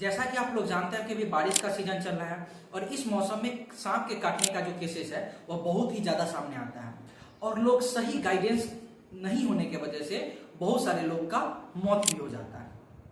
जैसा कि आप लोग जानते हैं कि अभी बारिश का सीजन चल रहा है और इस मौसम में सांप के काटने का जो केसेस है वह बहुत ही ज्यादा सामने आता है और लोग सही गाइडेंस नहीं होने की वजह से बहुत सारे लोग का मौत भी हो जाता है।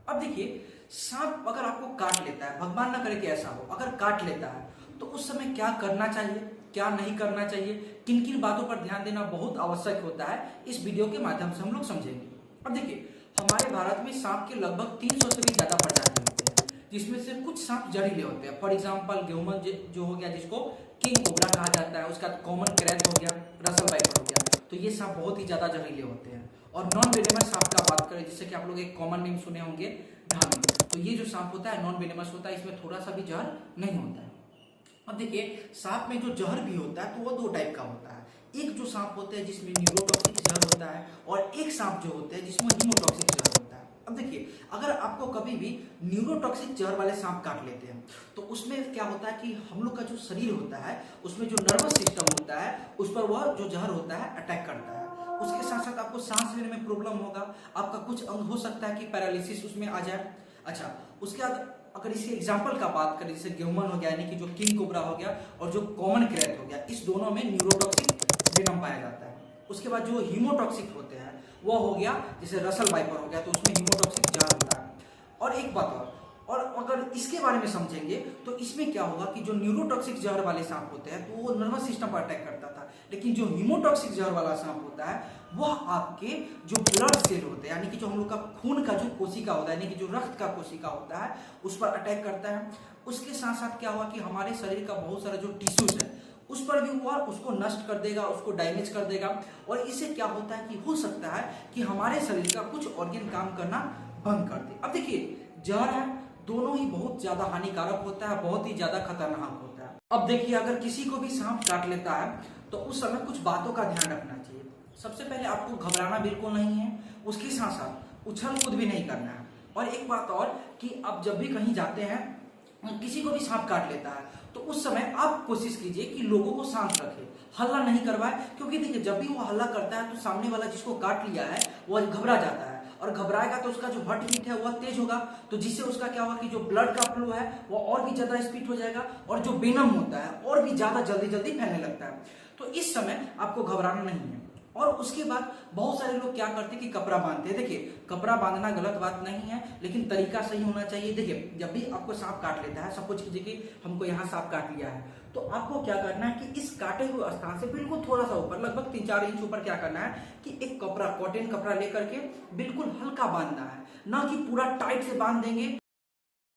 अब देखिए, सांप अगर आपको काट लेता है, भगवान ना करे कि ऐसा हो, अगर काट लेता है तो उस समय क्या करना चाहिए, क्या नहीं करना चाहिए, किन किन बातों पर ध्यान देना बहुत आवश्यक होता है, इस वीडियो के माध्यम से हम लोग समझेंगे। अब देखिए, हमारे भारत में सांप के लगभग 300 से भी ज्यादा प्रजाति होते हैं, जिसमें से कुछ सांप जहरीले होते हैं। फॉर एग्जाम्पल ह्यूमन जो हो गया, जिसको किंग कोबरा कहा जाता है, उसका कॉमन क्रैब हो गया, रसल वाइपर हो गया, तो ये सांप बहुत ही ज्यादा जहरीले होते हैं। और नॉन वेनेमस सांप का बात करें, जिससे कि आप लोग एक कॉमन नेम सुने होंगे, धामी, तो ये जो सांप होता है नॉन वेनेमस होता है, इसमें थोड़ा सा भी जहर नहीं होता है। अब देखिए, सांप में जो जहर भी होता है तो वो दो टाइप का होता है। एक जो सांप होते हैं जिसमें न्यूरोटॉक्सिक जहर होता है और एक सांप जो होते हैं जिसमें हीमोटॉक्सिक जहर होता है। अब देखिए, अगर आपको कभी भी न्यूरोटॉक्सिक जहर वाले सांप काट लेते हैं तो उसमें क्या होता है कि हम लोग का जो शरीर होता है उसमें जो नर्वस सिस्टम होता है उस पर वह जो जहर होता है अटैक करता है। उसके साथ साथ आपको सांस लेने में प्रॉब्लम होगा, आपका कुछ अंग हो सकता है कि पैरालिसिस उसमें आ जाए। अच्छा, उसके बाद अगर इसी एग्जाम्पल का बात करें, जैसे ह्यूमन हो गया, यानी कि जो किंग कोबरा हो गया और जो कॉमन क्रैब हो गया, इस दोनों में न्यूरोटॉक्सिक वेनम पाया जाता है। उसके बाद जो हीमोटॉक्सिक होते हैं वो हो गया, जैसे रसल वाइपर हो गया, तो उसमें हीमोटॉक्सिक जहर होता है। और एक बात और अगर इसके बारे में समझेंगे तो इसमें क्या होगा कि जो न्यूरोटॉक्सिक जहर वाले सांप होते हैं तो वो नर्वस सिस्टम पर अटैक करता था, लेकिन जो हीमोटॉक्सिक जहर वाला सांप होता है वह आपके जो ब्लड सेल होते हैं, यानी कि जो हम लोग का खून का जो कोशिका होता है, यानी कि जो रक्त का कोशिका होता है, उस पर अटैक करता है। उसके साथ साथ क्या हुआ कि हमारे शरीर का बहुत सारा जो टिश्यूज है उस पर भी हुआ, उसको नष्ट कर देगा, उसको डैमेज कर देगा। और इससे क्या होता है कि हो सकता है कि हमारे शरीर का कुछ ऑर्गन काम करना बंद कर दे। अब देखिए, जहर है, दोनों ही बहुत ज्यादा हानिकारक होता है, बहुत ही ज्यादा खतरनाक होता है। अब देखिए, अगर किसी को भी सांप काट लेता है तो उस समय कुछ बातों का ध्यान रखना चाहिए। सबसे पहले आपको घबराना बिल्कुल नहीं है, उसके साथ साथ उछल कूद भी नहीं करना है। और एक बात और कि आप जब भी कहीं जाते हैं, किसी को भी सांप काट लेता है तो उस समय आप कोशिश कीजिए कि लोगों को शांत रखें, हल्ला नहीं करवाए। क्योंकि देखिए, जब भी वो हल्ला करता है तो सामने वाला जिसको काट लिया है वो घबरा जाता है, और घबराएगा तो उसका जो हार्ट बीट है वह तेज होगा, तो जिससे उसका क्या होगा कि जो ब्लड का फ्लो है वो और भी ज्यादा स्पीड हो जाएगा और जो वेनम होता है और भी ज्यादा जल्दी जल्दी फैलने लगता है। तो इस समय आपको घबराना नहीं है। और उसके बाद बहुत सारे लोग क्या करते हैं कि कपड़ा बांधते हैं। देखिए, कपड़ा बांधना गलत बात नहीं है, लेकिन तरीका सही होना चाहिए। देखिए, जब भी आपको सांप काट लेता है, सपोज कीजिए कि हमको यहाँ सांप काट लिया है, तो आपको क्या करना है कि इस काटे हुए स्थान से बिल्कुल थोड़ा सा ऊपर, लगभग 3-4 इंच ऊपर क्या करना है कि एक कपड़ा, कॉटन कपड़ा लेकर के बिल्कुल हल्का बांधना है, ना कि पूरा टाइट से बांध देंगे।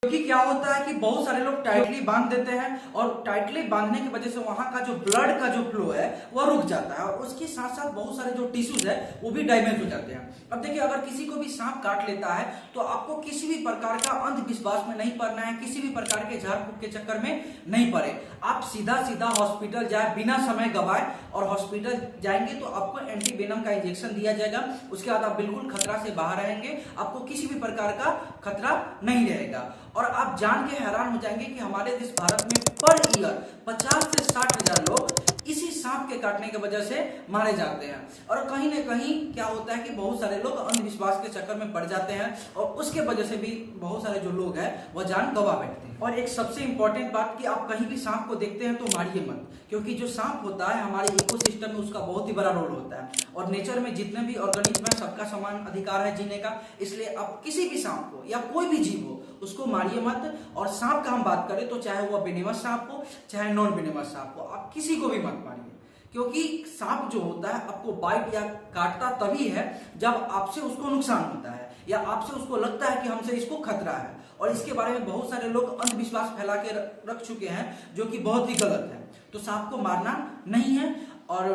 क्योंकि क्या होता है कि बहुत सारे लोग टाइटली बांध देते हैं और टाइटली बांधने की वजह से वहां का जो ब्लड का जो फ्लो है वह रुक जाता है और उसके साथ साथ बहुत सारे जो टिश्यूज है वो भी डैमेज हो जाते हैं। अब देखिए, अगर किसी को भी सांप काट लेता है तो आपको किसी भी प्रकार का अंधविश्वास में नहीं पड़ना है, किसी भी प्रकार के झाड़ फूक के चक्कर में नहीं पड़े। आप सीधा सीधा हॉस्पिटल जाए, बिना समय गवाए, और हॉस्पिटल जाएंगे तो आपको एंटी वेनम का इंजेक्शन दिया जाएगा। उसके बाद आप बिल्कुल खतरा से बाहर रहेंगे, आपको किसी भी प्रकार का खतरा नहीं रहेगा। और आप जान के हैरान हो जाएंगे कि हमारे देश भारत में पर ईयर 50 से 60 हजार लोग इसी सांप के काटने की वजह से मारे जाते हैं। और कहीं ना कहीं क्या होता है कि बहुत सारे लोग अंधविश्वास के चक्कर में पड़ जाते हैं और उसके वजह से भी बहुत सारे जो लोग हैं वह जान गंवा बैठते हैं। और एक सबसे इंपॉर्टेंट बात कि आप कहीं भी सांप को देखते हैं तो मारिए मत, क्योंकि जो सांप होता है हमारे इकोसिस्टम में उसका बहुत ही बड़ा रोल होता है और नेचर में जितने भी ऑर्गेनिज्म है सबका समान अधिकार है जीने का। इसलिए आप किसी भी सांप को या कोई भी जीव हो उसको मारिए मत। और सांप का हम बात करें तो चाहे वह वेनेमस सांप हो चाहे नॉन वेनेमस सांप हो, आप किसी को भी मत मारिए। क्योंकि सांप जो होता है आपको बाइट या काटता तभी है जब आपसे उसको नुकसान होता है या आपसे उसको लगता है कि हमसे इसको खतरा है। और इसके बारे में बहुत सारे लोग अंधविश्वास फैला के रख चुके हैं, जो कि बहुत ही गलत है। तो सांप को मारना नहीं है। और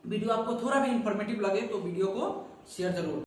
वीडियो आपको थोड़ा भी इंफॉर्मेटिव लगे तो वीडियो को शेयर जरूर